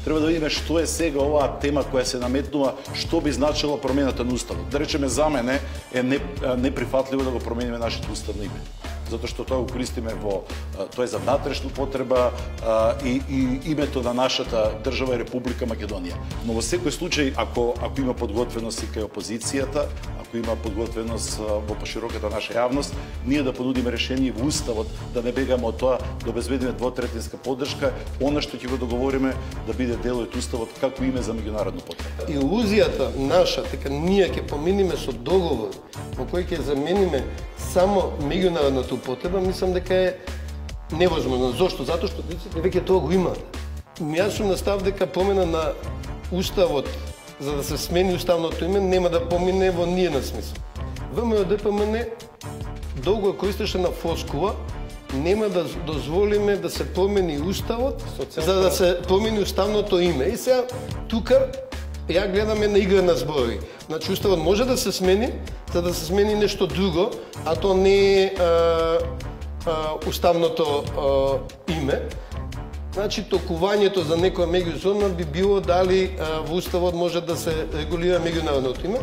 Треба да видиме што е сега оваа тема која се наметнува, што би значила промената на уставот. Да речеме, за мене е неприфатливо да го промениме нашето уставно име. Затоа што тоа го користиме тоа е за внатрешна потреба и името на нашата држава е Република Македонија. Но во секој случај, ако има подготвеност и кај опозицијата, ако има подготвеност во пошироката наша јавност, ние да понудиме решение во уставот, да не бегаме од тоа, да обезбедиме двотретинска поддршка, она што ќе го договориме да биде дел од уставот како име за меѓународна потреба. Илузијата наша дека ние ќе поминиме со договор во кој ќе замениме само меѓународната потреба, мислам дека е невозможно. Зошто? Затоа што веќе тоа го има. Јас сум на став дека промена на уставот за да се смени уставното име нема да помине во ниеден смисла. ВМРО-ДПМН долго користеше на флоскула, нема да дозволиме да се промени уставот за да се промени уставното име. И сега тука ја гледаме на игра на зборови. Значи уставот може да се смени, за да се смени нешто друго, а то не е уставното име. Значи толкувањето за некоја меѓузона би било дали во уставот може да се регулира меѓународното име.